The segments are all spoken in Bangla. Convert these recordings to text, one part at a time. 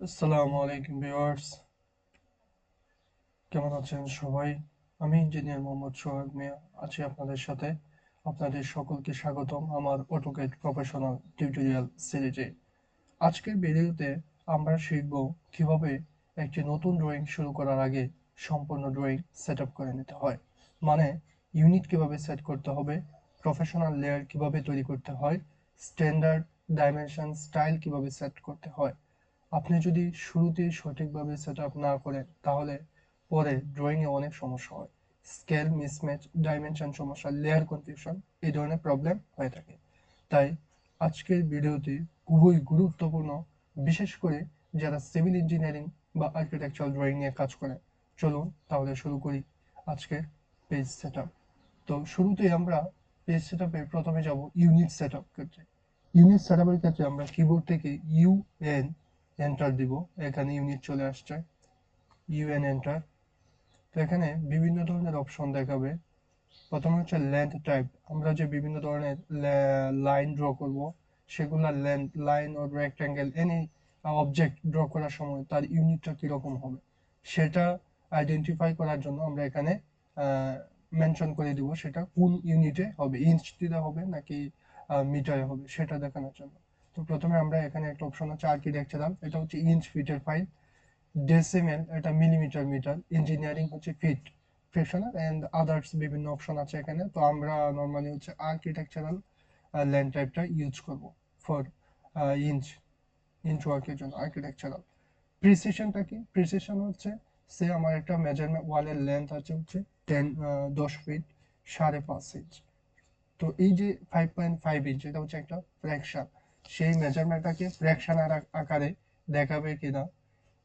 আসসালামু আলাইকুম ভিউয়ার্স, কেমন আছেন সবাই? আমি ইঞ্জিনিয়ার মোহাম্মদ সোহাগ মিয়া আছি আপনাদের সাথে। আপনাদের সকলকে স্বাগতম আমার অটোক্যাড প্রফেশনাল টিউটোরিয়াল সিরিজে। আজকের ভিডিওতে আমরা শিখব কিভাবে একটি নতুন ড্রয়িং শুরু করার আগে সম্পূর্ণ ড্রয়িং সেট আপ করে নিতে হয়। মানে ইউনিট কিভাবে সেট করতে হবে, প্রফেশনাল লেয়ার কিভাবে তৈরি করতে হয়, স্ট্যান্ডার্ড ডাইমেনশন স্টাইল কিভাবে সেট করতে হয়। আপনি যদি শুরুতেই সঠিকভাবে সেটআপ না করেন তাহলে পরে ড্রয়িং এ অনেক সমস্যা হয়। স্কেল মিসম্যাচ, ডাইমেনশন সমস্যা, লেয়ার কনফিউশন এই ধরনের প্রবলেম হয়ে থাকে। তাই আজকের ভিডিওটি খুবই গুরুত্বপূর্ণ, বিশেষ করে যারা সিভিল ইঞ্জিনিয়ারিং বা আর্কিটেকচারাল ড্রয়িং নিয়ে কাজ করে। চলুন তাহলে শুরু করি আজকের পেজ সেটআপ। তো শুরুতেই আমরা পেজ সেটআপে প্রথমে যাব ইউনিট সেটআপ ক্ষেত্রে। ইউনিট সেটআপের ক্ষেত্রে আমরা কিবোর্ড থেকে ইউএন এন্টার দিব। এখানে ইউনিট চলে আসছে, ইউএন এন্টার। তো এখানে বিভিন্ন ধরনের অপশন দেখাবে। প্রথমে হচ্ছে লেন্থ টাইপ, আমরা যে বিভিন্ন ধরনের লাইন ড্র করব সেগুলোর লেন্থ, লাইন ও রেক্ট্যাঙ্গেল এনি অবজেক্ট ড্র করার সময় তার ইউনিটটা কিরকম হবে সেটা আইডেন্টিফাই করার জন্য আমরা এখানে মেনশন করে দিব সেটা কোন ইউনিটে হবে, ইঞ্চ দিতে হবে নাকি মিটারে হবে সেটা দেখানোর জন্য। তো প্রথমে আমরা এখানে একটা অপশন আছে আর্কিটেকচারাল, এটা হচ্ছে ইঞ্চ ফিটের ফাইল। ডেসিমেল এটা মিলিমিটার মিটার, ইঞ্জিনিয়ারিং হচ্ছে ফিট, ফ্রেকশনাল এন্ড আদার্স বিভিন্ন অপশন আছে এখানে। তো আমরা নরমালি হচ্ছে আর্কিটেকচারাল ল্যান্ড টাইপটা ইউজ করব ফর ইঞ্চ, ইঞ্চ ওয়ার্কের জন্য আর্কিটেকচারাল। প্রিসিশনটা কি? প্রিসিশন হচ্ছে সে আমার একটা মেজারমেন্ট ওয়ালের লেন্থ আছে হচ্ছে 10 ফিট 5.5 ইঞ্চ। তো এই যে 5.5 ইঞ্চ এটা হচ্ছে একটা ফ্র্যাকশন, সেই মেজারমেন্টটাকে ফ্র্যাকশন আকারে দেখাবে কিনা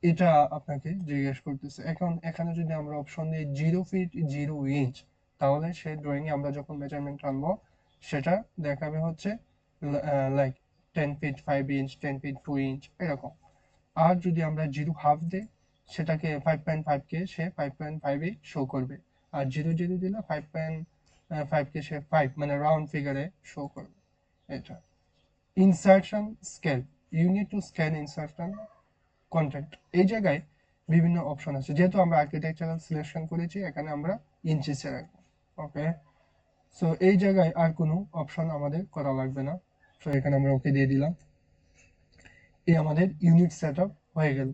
এটা আপনাকে জিজ্ঞেস করতেছে। এখন এখানে যদি আমরা অপশন দিই 0 ফিট 0 ইঞ্চ, তাহলে সেই ড্রয়িং এ আমরা যখন মেজারমেন্ট আনবো সেটা দেখাবে হচ্ছে like 10 feet 5 inch, 10 feet 2 inch এরকম। আর যদি আমরা 0 হাফ দিই সেটাকে 5.5 কে সে 5.5 শো করবে। আর 0 0 দিলে 5.5 কে সে 5 মানে রাউন্ড ফিগারে শো করবে। এটা insertion scale, you need to scan insertion content. এই জায়গায় বিভিন্ন অপশন আছে, যেহেতু আমরা আর্কিটেকচারাল সিলেকশন করেছি এখানে আমরা ইঞ্চিসে রাখবো। ওকে, সো এই জায়গায় আর কোনো অপশন আমাদের করা লাগবে না। সো এখানে আমরা ওকে দিয়ে দিলাম। এই আমাদের ইউনিট সেটআপ হয়ে গেল।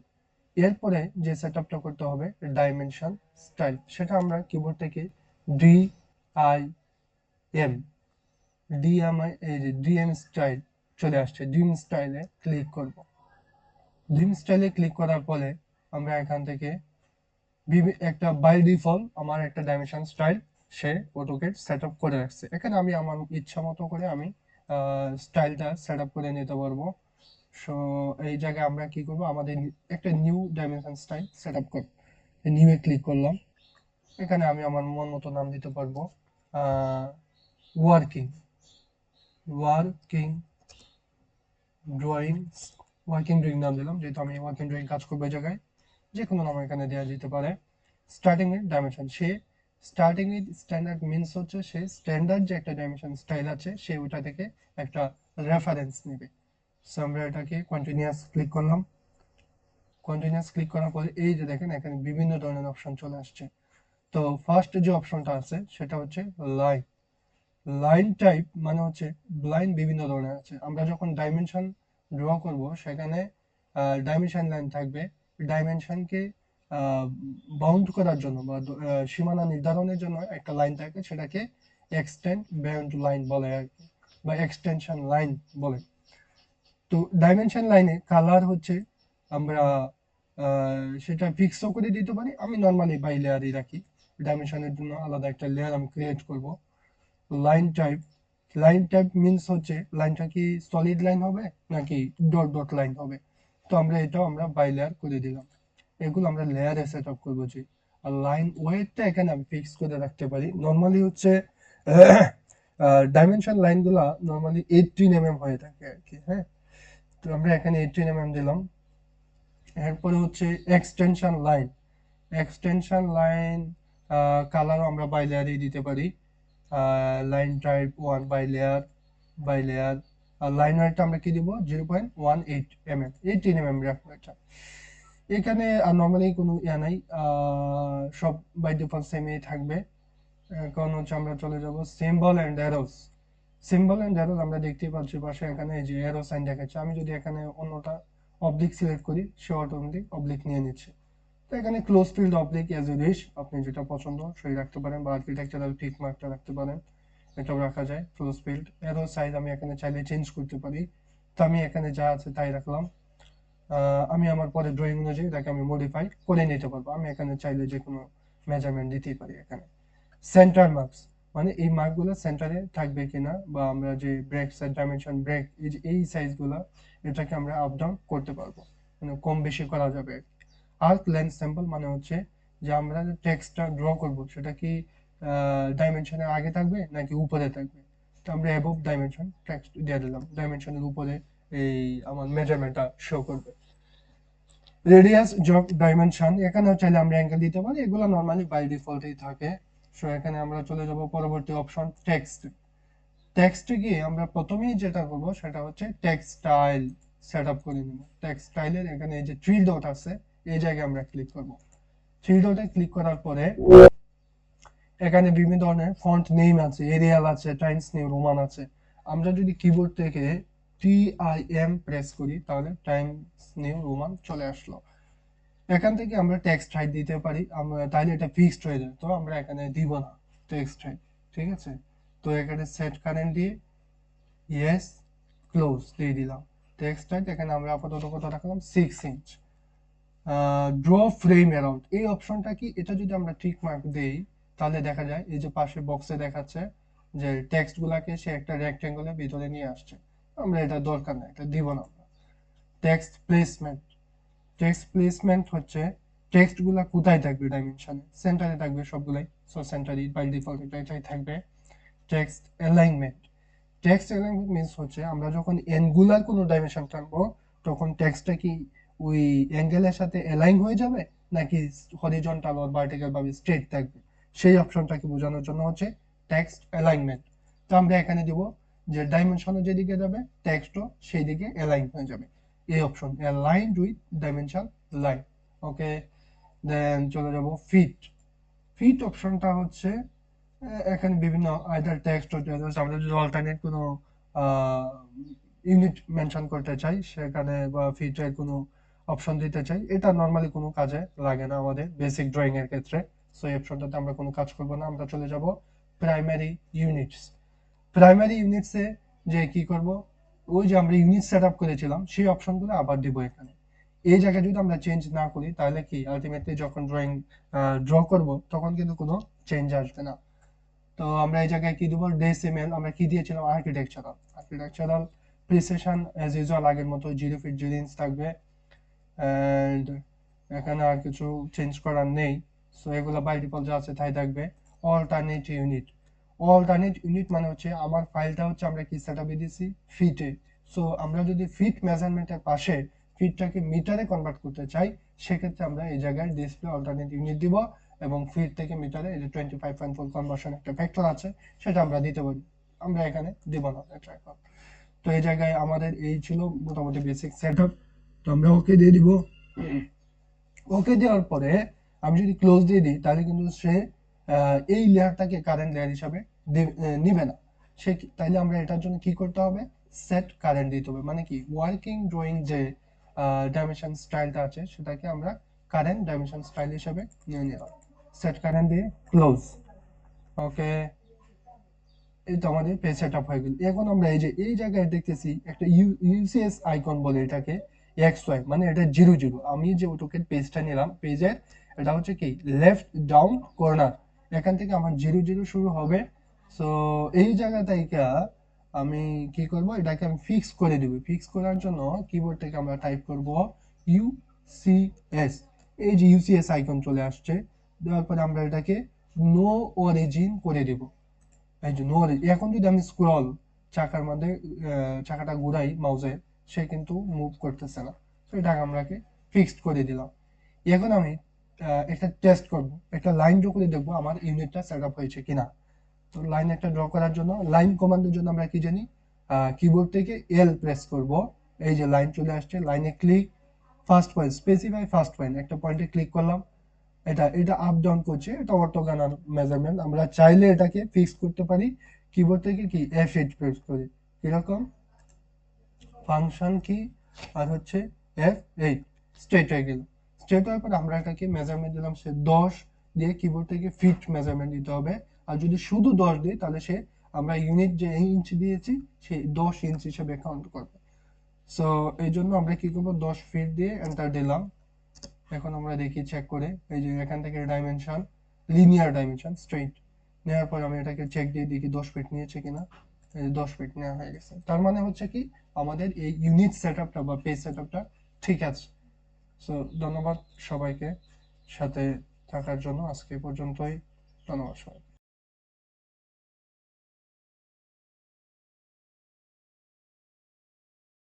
এরপরে যে সেটআপটা করতে হবে ডাইমেনশন স্টাইল, সেটা আমরা কিবোর্ড থেকে ডি আই এম, ডিএমআই, এই যে ডিএম স্টাইল চলে আসছে, ডিম স্টাইলে ক্লিক করব। ডিম স্টাইলে ক্লিক করার পরে আমরা এখান থেকে একটা বাই ডিফল্ট আমার একটা ডাইমেনশন স্টাইল সে অটোক্যাড সেট আপ করে রাখছে। এখানে আমি আমার ইচ্ছা মতো করে আমি স্টাইলটা সেট আপ করে নিতে পারবো। সো এই জায়গায় আমরা কি করব, আমাদের একটা new dimension style set up করব। নিউ এ ক্লিক করলাম। এখানে আমি আমার মন মতো নাম দিতে পারবো, working, working drawing, working drawing নাম দিলাম, যেহেতু আমি ওয়ার্কিং ড্রয়িং কাজ করবো। এই জায়গায় যে কোনো নাম এখানে দেওয়া যেতে পারে। Starting with dimension, say starting with standard means হচ্ছে সে স্ট্যান্ডার্ড যে একটা ডাইমেনশন স্টাইল আছে সে ওটা থেকে একটা রেফারেন্স নেবে। সো আমরা এটাকে কন্টিনিউয়াস ক্লিক করলাম। কন্টিনিউয়াস ক্লিক করার পরে এই যে দেখেন এখানে বিভিন্ন ধরনের অপশন চলে আসছে। তো ফার্স্ট যে অপশনটা আছে সেটা হচ্ছে লাইন। লাইন টাইপ মানে হচ্ছে লাইন বিভিন্ন ধরনের আছে। আমরা যখন ডাইমেনশন ড্র করব সেখানে ডাইমেনশন লাইন থাকবে। ডাইমেনশনকে বাউন্ড করার জন্য বা সীমানা নির্ধারণের জন্য একটা লাইন থাকে, সেটাকে এক্সটেন্ড বাউন্ড লাইন বলে আর কি, বা এক্সটেনশন লাইন বলে। তো ডাইমেনশন লাইনে কালার হচ্ছে আমরা সেটা ফিক্সও করে দিতে পারি। আমি নর্মালি বাই লেয়ারই রাখি, ডাইমেনশনের জন্য আলাদা একটা লেয়ার আমি ক্রিয়েট করব। Line type, line type means হচ্ছে লাইনটা কি সলিড লাইন হবে নাকি ডট ডট লাইন হবে। তো আমরা এটাও আমরা বাই লেয়ার করে দিলাম। এগুলো আমরা লেয়ারে সেট আপ করবো যে। আর লাইন ওয়েটটা এখানে আমি ফিক্স করে রাখতে পারি। নর্মালি হচ্ছে ডাইমেনশন লাইনগুলা নর্মালি 18 mm হয়ে থাকে আর কি। হ্যাঁ, তো আমরা এখানে 18 mm দিলাম। এরপরে হচ্ছে এক্সটেনশন লাইন, এক্সটেনশন লাইন কালারও আমরা বাই লেয়ারেই দিতে পারি। Line type 1 by layer, by layer, আর লাইন ওয়েটটা আমরা কি দিব 0.18 mm, এই 3 mm রাখবো এটা। এখানে আর নর্মালি কোনো ইয়া নাই, সব বাই ডিফল্ট সেমই থাকবে। এখন হচ্ছে আমরা চলে যাব symbol and arrows. Symbol and arrows আমরা দেখতেই পাচ্ছি পাশে এখানে এই যে অ্যারো সাইন দেখাচ্ছে। আমি যদি এখানে অন্যটা অবলিক সিলেক্ট করি সে অটোমেটিক অবলিক নিয়ে নিচ্ছে। তো এখানে close field oblique as you wish, আপনি যেটা পছন্দ সেই রাখতে পারেন, বা আর্কিটেকচারাল টিক মার্কটা রাখতে পারেন, এটাও রাখা যায়। ক্লোজ ফিল্ড অ্যারো সাইজ আমি এখানে চাইলে চেঞ্জ করতে পারি, তো আমি এখানে যা আছে তাই রাখলাম। আমি আমার পরে ড্রয়িং অনুযায়ী এটাকে আমি মডিফাই করে নিতে পারবো। আমি এখানে চাইলে যে কোনো মেজারমেন্ট দিতেই পারি এখানে। সেন্টার মার্কস মানে এই মার্কগুলো সেন্টারে থাকবে কিনা, বা আমরা যে ব্রেক সাইজ ডাইমেনশন ব্রেক এই সাইজগুলো এটাকে আমরা আপ ডাউন করতে পারবো, মানে কম বেশি করা যাবে। আর্ক লেন্থ স্যাম্পল মানে হচ্ছে যে আমরা যে টেক্সটটা ড্র করব সেটা কি ডাইমেনশনের আগে থাকবে নাকি উপরে থাকবে। তো আমরা অ্যাবভ ডাইমেনশন টেক্সট দিয়ে দিলাম, ডাইমেনশনের উপরে এই আমার মেজারমেন্টটা শো করবে। রেডিয়াস জব ডাইমেনশন এখানে চাইলে আমরা অ্যাঙ্গেল দিতে পারি, এগুলো নরমালি বাই ডিফল্টই থাকে। সো এখানে আমরা চলে যাব পরবর্তী অপশন টেক্সট। টেক্সটে গিয়ে আমরা প্রথমেই যেটা করব সেটা হচ্ছে টেক্সট স্টাইল সেটআপ করে নিব। টেক্সট স্টাইলের এখানে এই যে থ্রি ডট আছে এই জায়গায় আমরা ক্লিক করব। থ্রি ডটে ক্লিক করার পরে এখানে বিভিন্ন ধরনের ফন্ট নেম আছে, এরিয়াল আছে, টাইমস নিউ রোমান আছে। আমরা যদি কিবোর্ড থেকে TIM প্রেস করি তাহলে টাইমস নিউ রোমান চলে আসলো। এখান থেকে আমরা টেক্সট হাইট দিতে পারি, আমরা তাহলে এটা ফিক্সড হয়ে যায়, তো আমরা এখানে দিব না টেক্সট হাইট, ঠিক আছে। তো এখানে সেট কারেন্ট দিয়ে ইয়েস ক্লোজ দিয়ে দিলাম। টেক্সট হাইট এখানে আমরা আপাতত কত রাখলাম 6 ইঞ্চ। ড্র ফ্রেম অ্যারাউন্ড এই অপশনটা কি, এটা যদি আমরা টিক মার্ক দেই তাহলে দেখা যায় এই যে পাশে বক্সে দেখাচ্ছে যে টেক্সট গুলাকে সে একটা রেক্টেঙ্গলের ভিতরে নিয়ে আসছে। আমরা এটা দরকার নাই, এটা দিব না আমরা। টেক্সট প্লেসমেন্ট, টেক্সট প্লেসমেন্ট হচ্ছে টেক্সট গুলা কোথায় থাকবে ডাইমেনশনে, সেন্টারে থাকবে সবগুলাই, সো সেন্টারই বাই ডিফল্ট এটাই থাকবে। Text alignment, text alignment means হচ্ছে আমরা যখন অ্যাঙ্গুলার কোনো ডাইমেনশন টানবো তখন টেক্সটটা কি ওই অ্যাঙ্গেলের সাথে অ্যালাইন হয়ে যাবে নাকি হরিজন্টাল অর ভার্টিক্যাল ভাবে স্ট্রেট থাকবে, সেই অপশনটাকে বোঝানোর জন্য হচ্ছে টেক্সট অ্যালাইনমেন্ট। তো আমরা এখানে দিব যে ডাইমেনশনও যেদিকে যাবে টেক্সটও সেই দিকে অ্যালাইন হয়ে যাবে, এই option aligned with dimension line. ওকে, দেন চলে যাব ফিট। ফিট অপশনটা হচ্ছে এখানে বিভিন্ন আইদার টেক্সট আমরা যদি অল্টারনেট কোনো ইউনিট মেনশন করতে চাই সেখানে, বা ফিটের কোনো অপশন দিতে চাই, এটা নর্মালি কোনো কাজে লাগে না আমাদের বেসিক ড্রয়িং এর ক্ষেত্রে। সো এই অপশনটাতে আমরা কোনো কাজ করব না, আমরা চলে যাব প্রাইমারি ইউনিটস। প্রাইমারি ইউনিটসে যে কি করব, ওই যে আমরা ইউনিট সেট আপ করেছিলাম সেই অপশনগুলো আবার দিব এখানে। এই জায়গায় যদি আমরা চেঞ্জ না করি তাহলে কি আলটিমেটলি যখন ড্রয়িং ড্র করব তখন কিন্তু কোনো চেঞ্জ আসবে না। তো আমরা এই জায়গায় কি দেবো ডেসিমেল, আমরা কি দিয়েছিলাম architectural. Architectural precision as usual আগের মতো 0 ফিট 0 ইঞ্চ থাকবে, এন্ড এখানে আর কিছু চেঞ্জ করার নেই। সো এগুলো বাই ডিফল্ট যা আছে তাই থাকবে। অল্টারনেট ইউনিট, অল্টারনেট ইউনিট মানে হচ্ছে আমার ফাইলটা হচ্ছে আমরা কি সেটআপে দিয়েছি ফিটে। সো আমরা যদি ফিট মেজারমেন্টের পাশে ফিটটাকে মিটারে কনভার্ট করতে চাই সেক্ষেত্রে আমরা এই জায়গায় ডিসপ্লে অল্টারনেট ইউনিট দিব, এবং ফিট থেকে মিটারে এই যে 25.4 কনভার্সন একটা ফ্যাক্টর আছে সেটা আমরা দিতে পারি, আমরা এখানে দিব না এটা এখন। তো এই জায়গায় আমাদের এই ছিল মোটামুটি বেসিক সেটআপ। তো আমরা ওকে দিয়ে দিব। ওকে দেওয়ার পরে আমি যদি ক্লোজ দিয়ে দিই তাহলে কিন্তু সে এই লেয়ারটাকে কারেন্ট লেয়ার হিসাবে নিবে না। সে তাইলে আমরা এটার জন্য কি করতে হবে, সেট কারেন্ট দিতে হবে, মানে কি ওয়ার্কিং ড্রয়িং যে ডাইমেনশন স্টাইলটা আছে সেটাকে আমরা কারেন্ট ডাইমেনশন স্টাইল হিসাবে নিয়ে নিলাম। সেট কারেন্ট দিয়ে ক্লোজ। ওকে, এই তো আমাদের পেজ সেটআপ হয়ে গেল। এখন আমরা এই যে এই জায়গায় দেখতেছি একটা ইউসিএস আইকন বলে এটাকে, এক্স ওয়াই মানে এটা 0 0। আমি যে অটোকেট পেজটা নিলাম পেজের এটা হচ্ছে কি লেফট ডাউন কর্নার, এখান থেকে আমার 0 0 শুরু হবে। সো এই জায়গা থেকে আমি কি করব, এটাকে আমি ফিক্স করে দিব। ফিক্স করার জন্য কিবোর্ড থেকে আমরা টাইপ করব ইউসিএস। এই যে ইউসিএস আইকন চলে আসছে, দেওয়ার পরে আমরা এটাকে নো অরিজিন করে দেব। এই যে নো অরিজিন। এখন যদি আমি স্ক্রল চাকার মধ্যে চাকাটা ঘুরাই মাউসে সে কিন্তু মুভ করতেছে না, তো এটাকে আমরাকে ফিক্সড করে দিলাম। এখন আমি একটা টেস্ট করব, একটা লাইন ড্র করে দেখবো আমার ইউনিটটা সেট আপ হয়েছে কিনা। তো লাইন একটা ড্র করার জন্য লাইন কমান্ডের জন্য আমরা কি জানি কিবোর্ড থেকে এল প্রেস করব, এই যে লাইন চলে আসছে, লাইনে click, first point specify first point, একটা পয়েন্টে ক্লিক করলাম, এটা এটা আপ ডাউন করছে, এটা অর্থোগোনাল মেজারমেন্ট। আমরা চাইলে এটাকে ফিক্স করতে পারি কিবোর্ড থেকে কি F8 প্রেস করি, কিরকম ফাংশন কি আর হচ্ছে F8, স্ট্রেট হয়ে গেল। স্ট্রেট হওয়ার পর আমরা এটাকে মেজারমেন্ট দিলাম, সে 10 দিয়ে কিবোর্ড থেকে ফিট মেজারমেন্ট দিতে হবে। আর যদি শুধু 10 দিই তাহলে সে আমরা ইউনিট যে ইঞ্চ দিয়েছি সেই 10 ইঞ্চ হিসেবে কাউন্ট করবে। সো এই জন্য আমরা কি করবো, 10 ফিট দিয়ে এন্টার দিলাম। এখন আমরা দেখি চেক করে, এই যে এখান থেকে ডাইমেনশন, লিনিয়ার ডাইমেনশন স্ট্রেট নেওয়ার পর আমি এটাকে চেক দিয়ে দেখি 10 ফিট নিয়েছে কিনা। এই যে 10 ফিট নেওয়া হয়ে গেছে, তার মানে হচ্ছে কি আমাদের এই ইউনিট সেটআপটা বা পেজ সেটআপটা ঠিক আছে। সো ধন্যবাদ সবাইকে সাথে থাকার জন্য, আজকে পর্যন্তই, ধন্যবাদ সবাই।